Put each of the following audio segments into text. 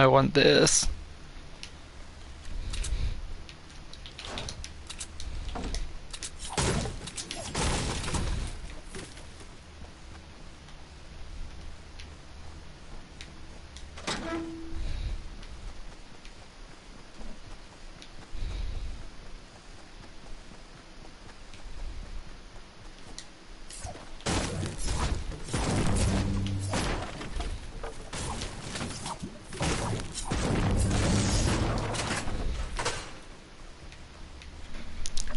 I want this.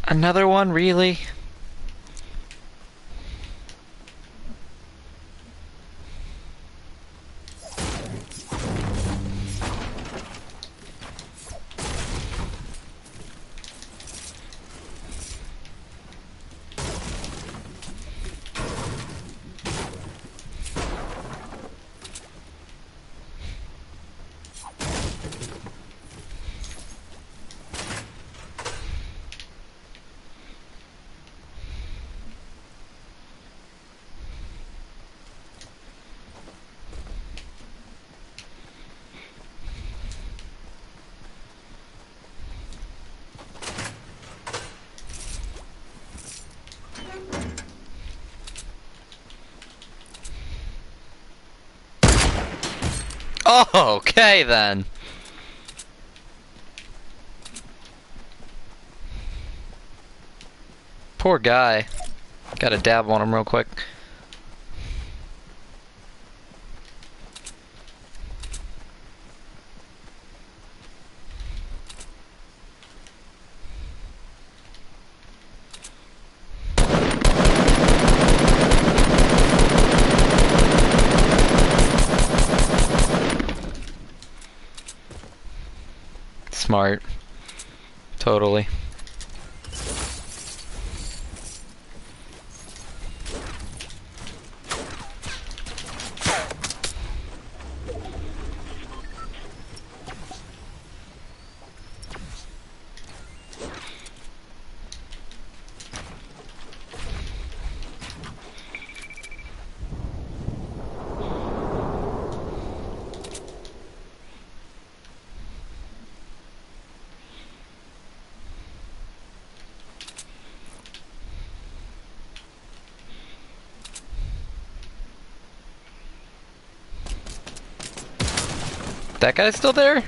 Another one, really? Oh, okay then. Poor guy. Gotta dab on him real quick. Smart. Totally. That guy's still there?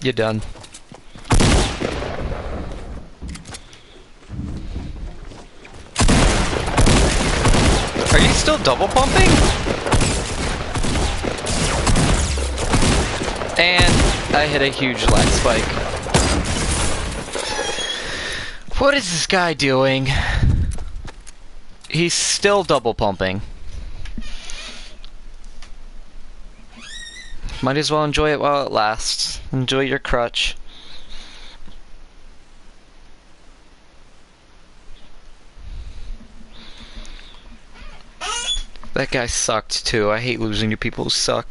You're done. Are you still double pumping? And I hit a huge lag spike. What is this guy doing? He's still double pumping. Might as well enjoy it while it lasts. Enjoy your crutch. That guy sucked too. I hate losing to people who suck.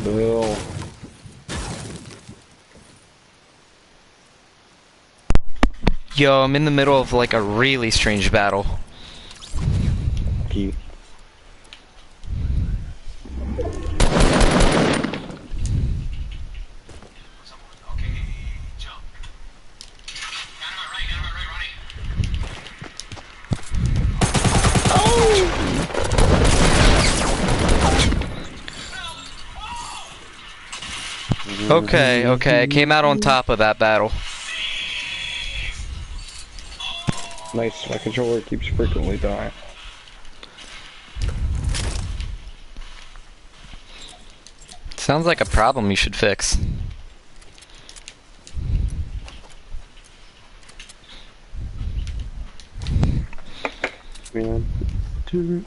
Bill. Yo, I'm in the middle of like a really strange battle. Cute. Okay, okay, I came out on top of that battle. Nice, my controller keeps frequently dying. Sounds like a problem you should fix. Man, two,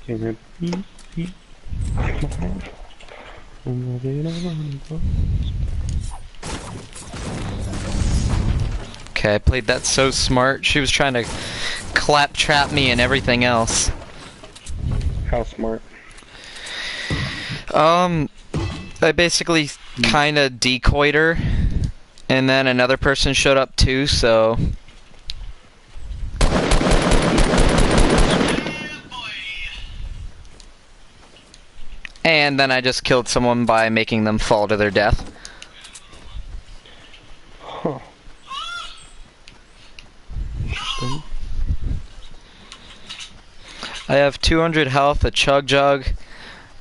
can be. Okay, I played that so smart. She was trying to claptrap me and everything else. How smart? I basically kinda decoyed her, and then another person showed up too, so... And then I just killed someone by making them fall to their death. Huh. Interesting. I have 200 health, a chug jug,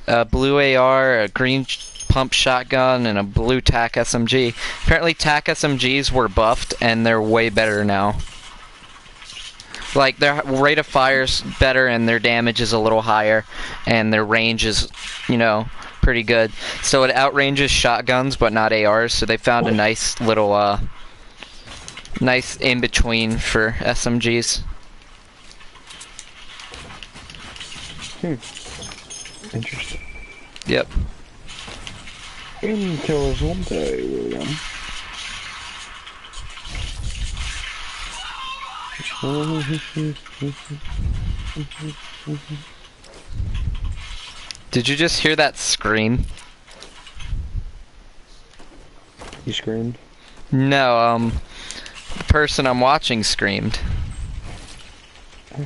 a blue AR, a green pump shotgun, and a blue TAC SMG. Apparently TAC SMGs were buffed, and they're way better now. Like, their rate of fire's better, and their damage is a little higher, and their range is, you know, pretty good. So it outranges shotguns, but not ARs, so they found a nice little, nice in-between for SMGs. Interesting. Yep. Until one day, William. Did you just hear that scream? You screamed? No, the person I'm watching screamed. Oh.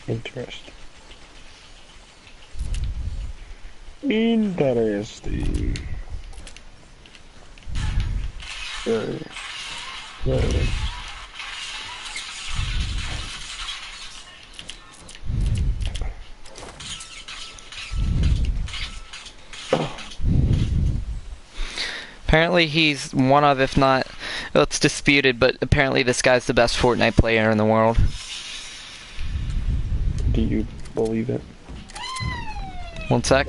Interesting. Interesting. Very. Apparently he's one of, if not, well, it's disputed, but apparently this guy's the best Fortnite player in the world. Do you believe it? One sec.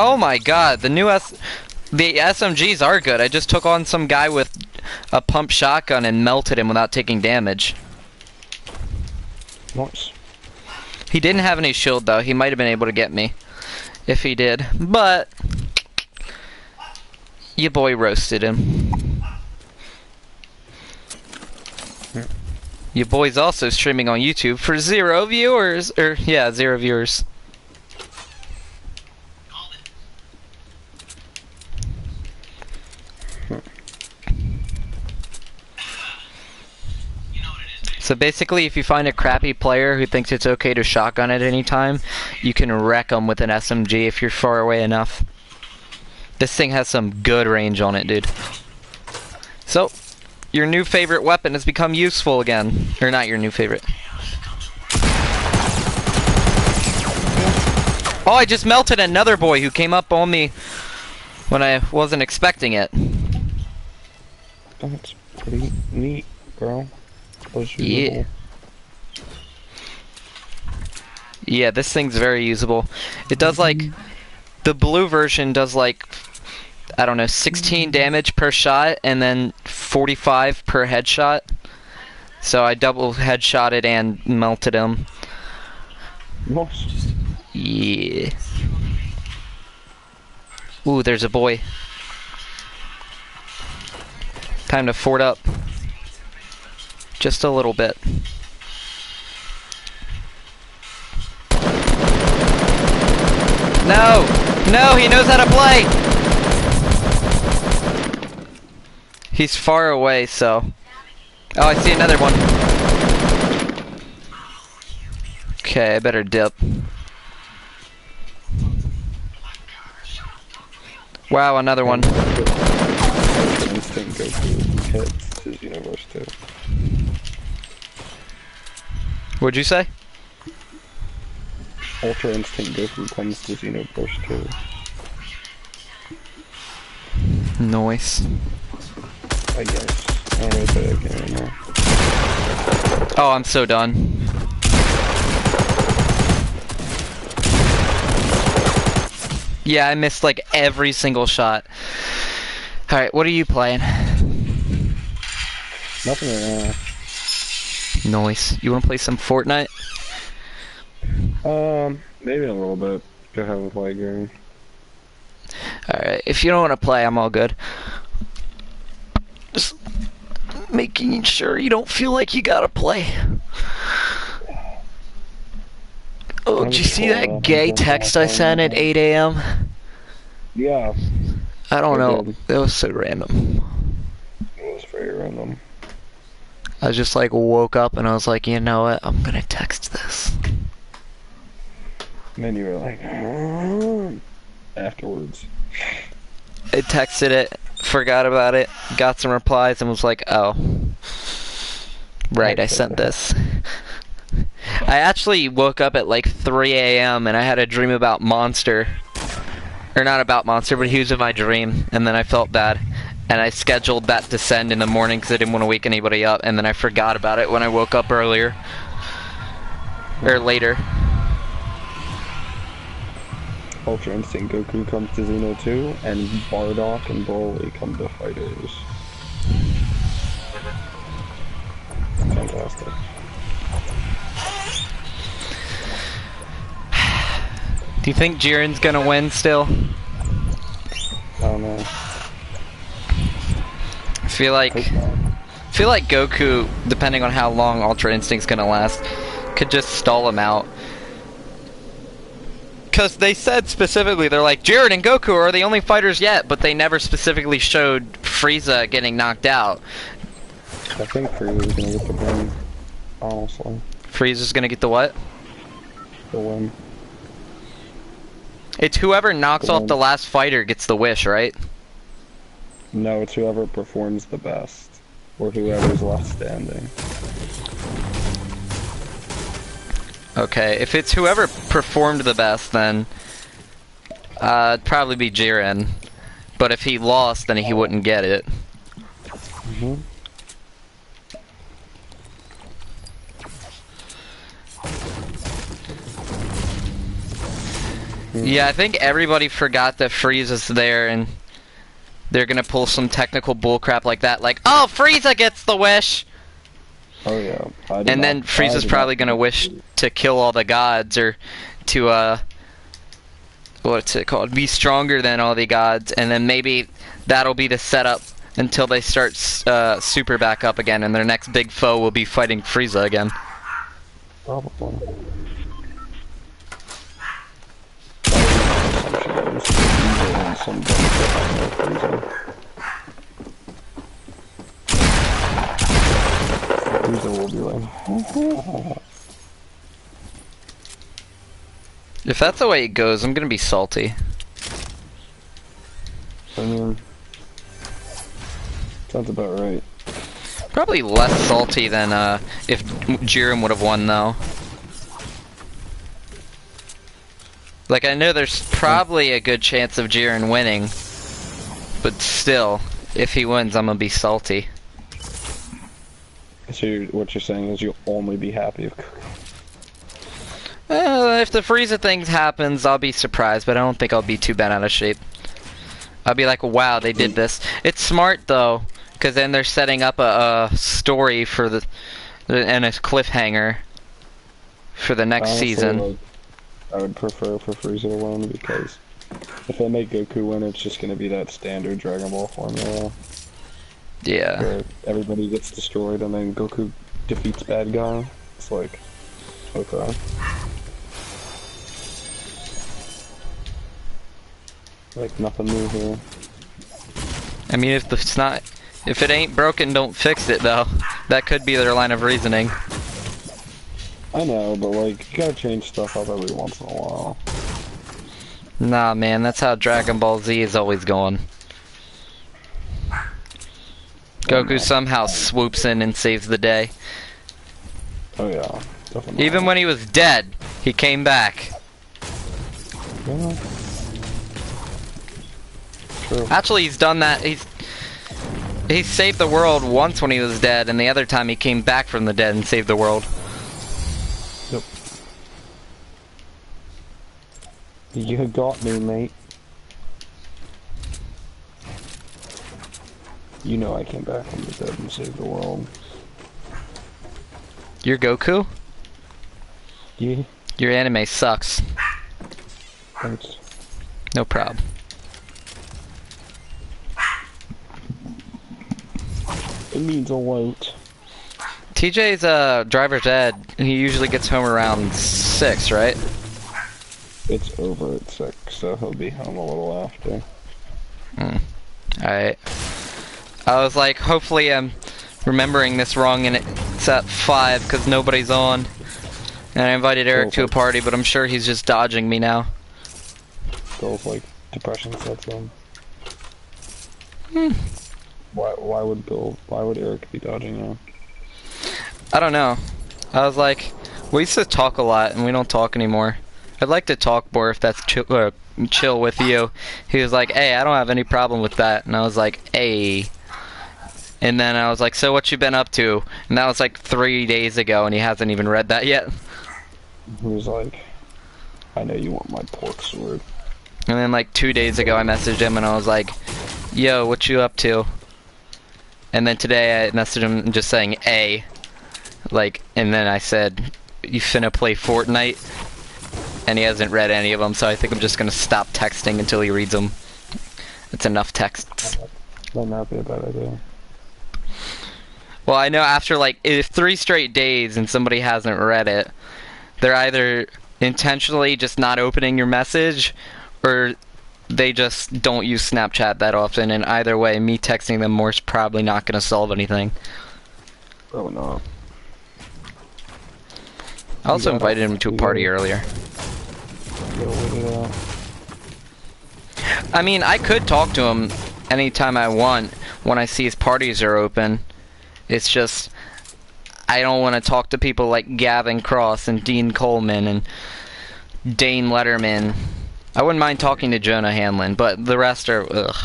Oh my god, the SMGs are good. I just took on some guy with a pump shotgun and melted him without taking damage. Nice. He didn't have any shield though. He might have been able to get me if he did, but your boy roasted him. Yeah. Your boy's also streaming on YouTube for 0 viewers, or yeah, 0 viewers. So basically, if you find a crappy player who thinks it's okay to shotgun at any time, you can wreck them with an SMG if you're far away enough. This thing has some good range on it, dude. So, your new favorite weapon has become useful again. Or not your new favorite. Oh, I just melted another boy who came up on me when I wasn't expecting it. That's pretty neat, bro. Those are Yeah. usable. Yeah, this thing's very usable. It does like, the blue version does like, I don't know, 16 damage per shot and then 45 per headshot. So I double headshotted and melted him. Nice. Yeah. Ooh, there's a boy. Time to fort up. Just a little bit. No! No, he knows how to play! He's far away, so... Oh, I see another one. Okay, I better dip. Wow, another one. Instinct Goku hits his universe too. What'd you say? Ultra Instinct Goku comes to Xenoverse too. Noise. I guess. I don't know if I can anymore. Oh, I'm so done. Yeah, I missed like every single shot. Alright, what are you playing? Nothing right now. Noise. You wanna play some Fortnite? Maybe a little bit. I haven't played game. Alright, if you don't wanna play, I'm all good. Just making sure you don't feel like you gotta play. Oh, did you see that gay text I sent at 8 AM? Yeah, I don't I know. did. It was so random. it was very random. I just like woke up and I was like, you know what? I'm gonna text this. And then you were like, afterwards. I texted it, forgot about it, got some replies, and was like, oh. Right, I sent this. I actually woke up at like 3 AM and I had a dream about Monster. Or not about Monster, but he was in my dream, and then I felt bad. And I scheduled that to send in the morning because I didn't want to wake anybody up, and then I forgot about it when I woke up earlier. Or later. Ultra Instinct Goku comes to Xeno 2, and Bardock and Broly come to Fighters. Fantastic. Do you think Jiren's gonna win still? I don't know. I feel like Goku, depending on how long Ultra Instinct's gonna last, could just stall him out. Because they said specifically, they're like, Jiren and Goku are the only fighters yet, but they never specifically showed Frieza getting knocked out. I think Frieza's gonna get the win, honestly. Frieza's gonna get the what? The win. It's whoever knocks off the last fighter gets the wish, right? No, it's whoever performs the best. Or whoever's left standing. Okay, if it's whoever performed the best, then it'd probably be Jiren. But if he lost, then he wouldn't get it. Mm-hmm. Yeah, I think everybody forgot that Frieza's there, and they're gonna pull some technical bullcrap like that, like, oh, Frieza gets the wish! Oh yeah. And then Frieza's probably gonna wish to kill all the gods, or to, what's it called? Be stronger than all the gods, and then maybe that'll be the setup until they start super back up again, and their next big foe will be fighting Frieza again. Probably. Frieza will be like, If that's the way it goes, I'm gonna be salty. I mean, sounds about right. Probably less salty than if Jiren would have won, though. Like, I know there's probably a good chance of Jiren winning, but still, if he wins, I'm gonna be salty. So what you're saying is you'll only be happy if If the Frieza thing happens, I'll be surprised, but I don't think I'll be too bad out of shape. I'll be like, wow, they did this. It's smart, though, because then they're setting up a story for and a cliffhanger for the next honestly, season. like, I would prefer for Frieza to win because if they make Goku win, it's just gonna be that standard Dragon Ball formula Yeah. where everybody gets destroyed and then Goku defeats bad guy. It's like, okay. Like nothing new here. I mean, if it ain't broken, don't fix it, though. That could be their line of reasoning. I know, but like, you gotta change stuff up every once in a while. Nah, man, that's how Dragon Ball Z is always going. Goku somehow swoops in and saves the day. Oh yeah, definitely. Even when he was dead, he came back. Yeah. True. Actually, he's done that. He saved the world once when he was dead, and the other time he came back from the dead and saved the world. Yep. You got me, mate. You know I came back from the dead and saved the world. You're Goku? Yeah. Your anime sucks. Thanks. No problem. It means a lot. TJ's driver's ed. He usually gets home around 6, right? It's over at 6, so he'll be home a little after. Alright. I was like, hopefully I'm remembering this wrong and it's at 5 because nobody's on. And I invited Eric to a party, but I'm sure he's just dodging me now. Feels like depression sets in. Why would Eric be dodging you? I don't know. I was like, we used to talk a lot and we don't talk anymore. I'd like to talk more if that's chill with you. He was like, hey, I don't have any problem with that. And I was like, hey. And then I was like, so what you been up to? And that was like 3 days ago and he hasn't even read that yet. He was like, I know you want my pork sword. And then like 2 days ago I messaged him and I was like, yo, what you up to? And then today I messaged him just saying A. Like, and then I said, you finna play Fortnite? And he hasn't read any of them, so I think I'm just gonna stop texting until he reads them. It's enough texts. That might be a bad idea. Well, I know after like 3 straight days and somebody hasn't read it, they're either intentionally just not opening your message, or they just don't use Snapchat that often, and either way, me texting them more is probably not going to solve anything. Probably not. I also invited him to a party earlier. I mean, I could talk to him anytime I want when I see his parties are open. It's just, I don't want to talk to people like Gavin Cross and Dean Coleman and Dane Letterman. I wouldn't mind talking to Jonah Hanlon, but the rest are, ugh.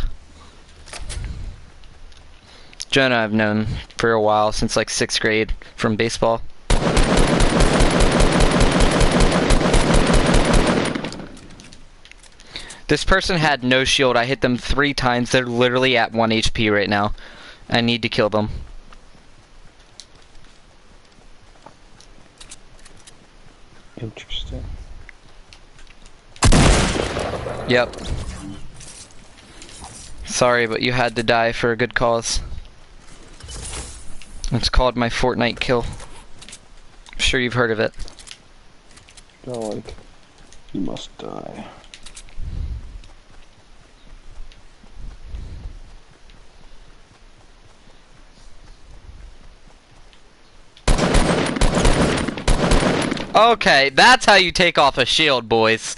Jonah I've known for a while, since like 6th grade, from baseball. This person had no shield. I hit them 3 times. They're literally at 1 HP right now. I need to kill them. Interesting. Yep. Sorry, but you had to die for a good cause. It's called my Fortnite kill. I'm sure you've heard of it. They're like, you must die. Okay, that's how you take off a shield, boys.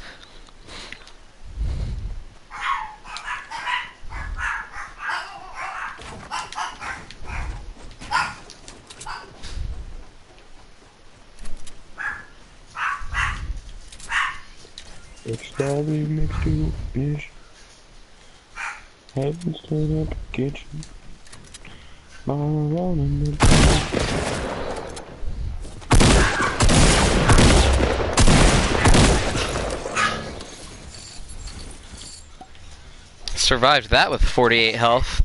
Extraordinary next to bitch. Heaven straight up kitchen. Mama rolling the Survived that with 48 health.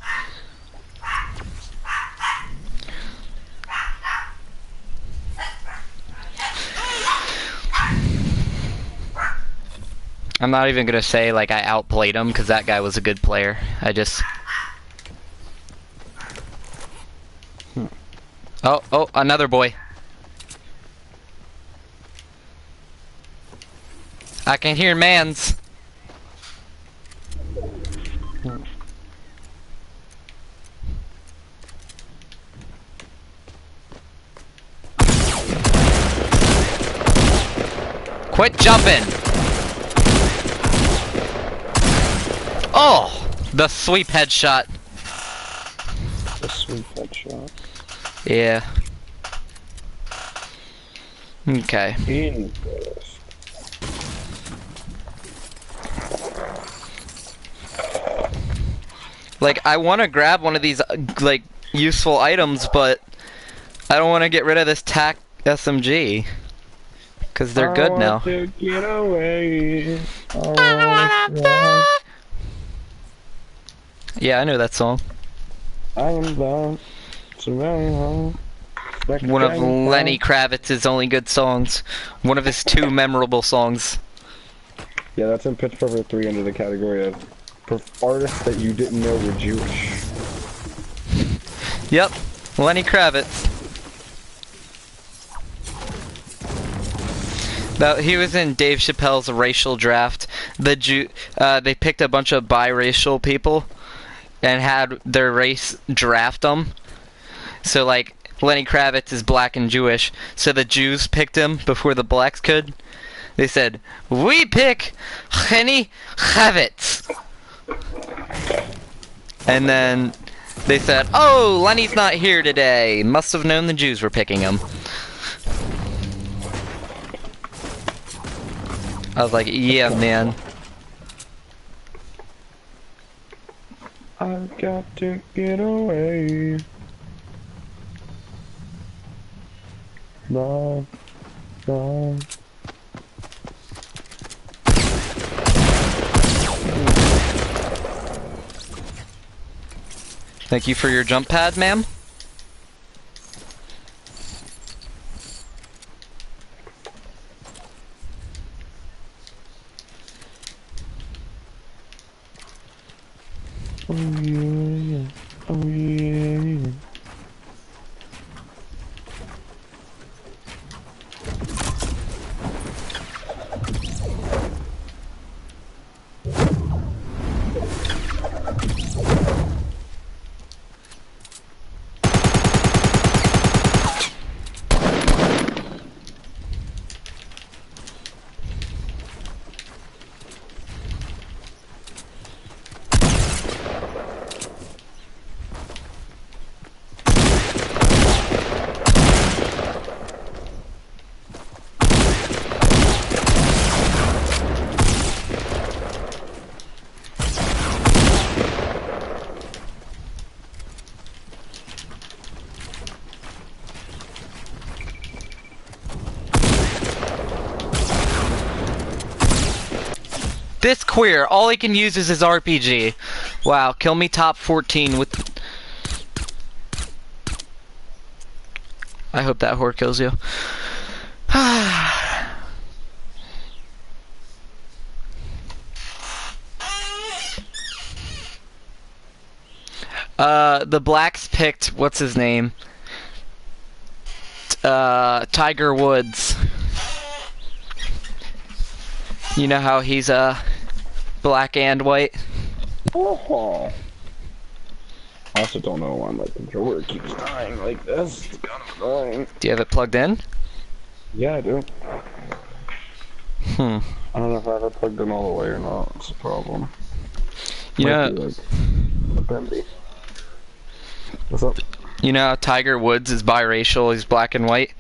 I'm not even gonna say like I outplayed him because that guy was a good player. I just. Oh, another boy. I can hear mans. Quit jumping! Oh! The sweep headshot. A sweet headshot. Yeah. Okay. In. Like, I want to grab one of these, like, useful items, but I don't want to get rid of this TAC SMG. Because they're good now. To get away. I Yeah, I know that song. am bound to very home. One of Lenny Kravitz's only good songs. One of his 2 memorable songs. Yeah, that's in Pitch Perfect 3 under the category of artists that you didn't know were Jewish. Yep, Lenny Kravitz. He was in Dave Chappelle's racial draft. They picked a bunch of biracial people and had their race draft them. So like Lenny Kravitz is black and Jewish, so the Jews picked him before the blacks could. They said, "We pick Lenny Kravitz," and then they said, "Oh, Lenny's not here today. Must have known the Jews were picking him." I was like, yeah, man. I've got to get away. No, no. Thank you for your jump pad, ma'am. Oh yeah, oh yeah. This queer, all he can use is his RPG. Wow, kill me top 14 with... I hope that whore kills you. The blacks picked, what's his name? Tiger Woods. You know how he's black and white? Oh. I also don't know why my controller keeps dying like this. It's kind of annoying. Do you have it plugged in? Yeah, I do. Hmm. I don't know if I have it plugged in all the way or not. It's a problem. You know, like a bendy. What's up? you know how Tiger Woods is biracial, he's black and white?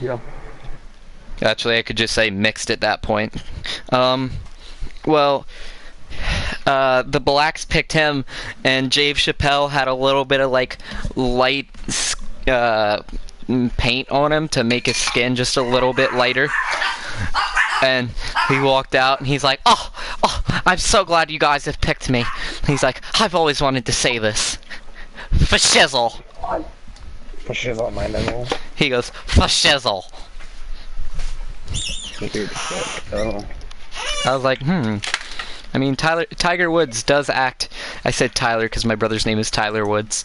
Yeah. Actually, I could just say mixed at that point. Well, the blacks picked him, and Dave Chappelle had a little bit of like light paint on him to make his skin just a little bit lighter. And he walked out, and he's like, "Oh, I'm so glad you guys have picked me." He's like, "I've always wanted to say this, for shizzle." For shizzle, my nigga. He goes, "For shizzle." Weird as fuck. Oh. I was like, I mean, Tiger Woods does act. I said Tyler because my brother's name is Tyler Woods.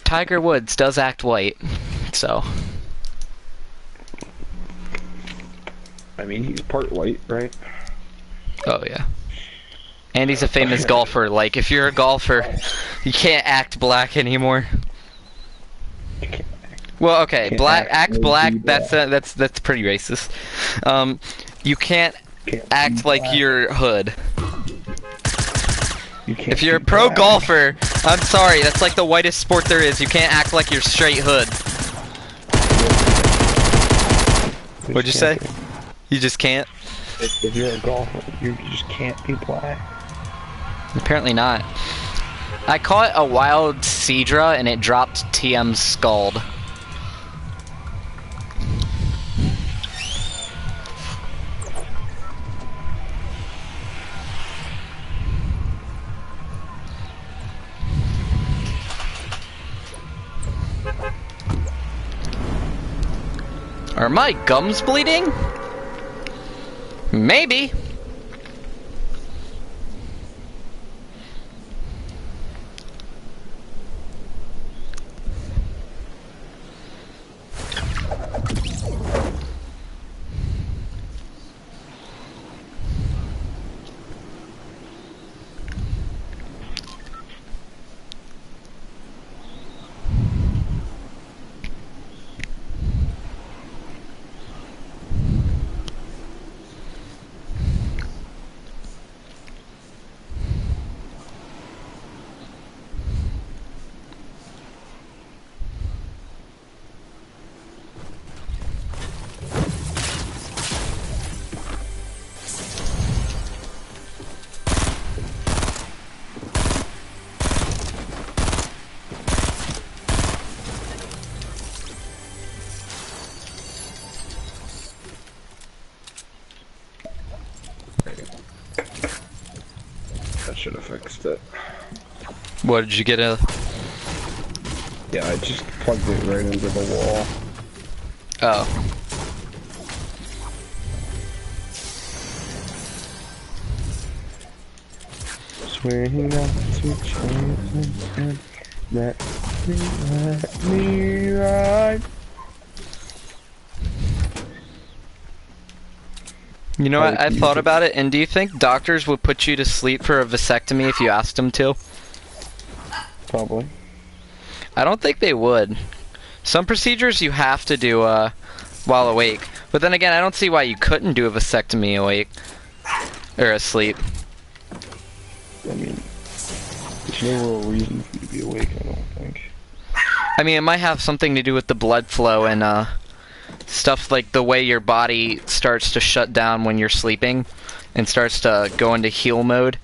Tiger Woods does act white, so. I mean, he's part white, right? Oh yeah. And he's a famous golfer. Like, if you're a golfer, you can't act black anymore. Well, okay, act black. That's pretty racist. You can't act like you're hood. If you're a pro golfer, I'm sorry, that's like the whitest sport there is. You can't act like you're straight hood. What'd you say? You just can't? If you're a golfer, you just can't be black. Apparently not. I caught a wild Cedra and it dropped TM's scald. Are my gums bleeding? Maybe. That should have fixed it. What, did you get a... Yeah, I just plugged it right into the wall. Oh. Swing up to change and let me ride. You know what, I thought about it, and do you think doctors would put you to sleep for a vasectomy if you asked them to? Probably. I don't think they would. Some procedures you have to do while awake. But then again, I don't see why you couldn't do a vasectomy awake. Or asleep. I mean, there's no real reason for you to be awake, I don't think. I mean, it might have something to do with the blood flow and stuff like the way your body starts to shut down when you're sleeping and starts to go into heal mode.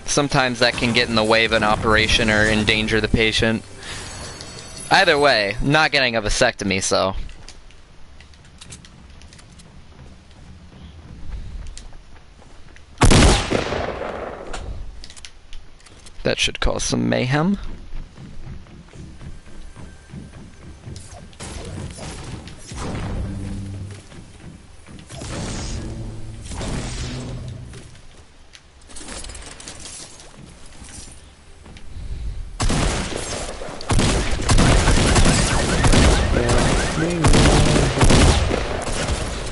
Sometimes that can get in the way of an operation or endanger the patient. Either way, not getting a vasectomy, so. That should cause some mayhem.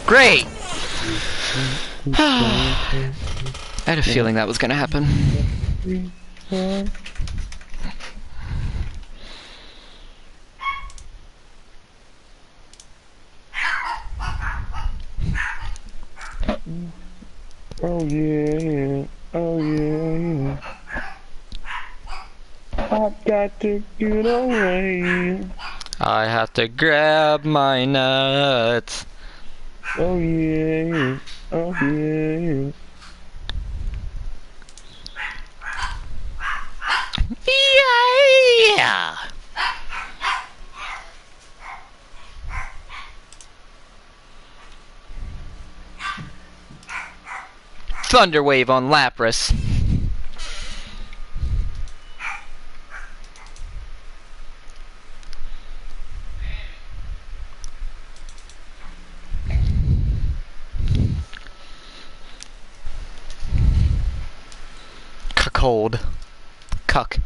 Great! I had a feeling that was gonna happen. Oh yeah, oh yeah, I've got to get away. I have to grab my nuts. Oh yeah, oh yeah. Yeah. Thunderwave on Lapras. Cuckold. Cuck.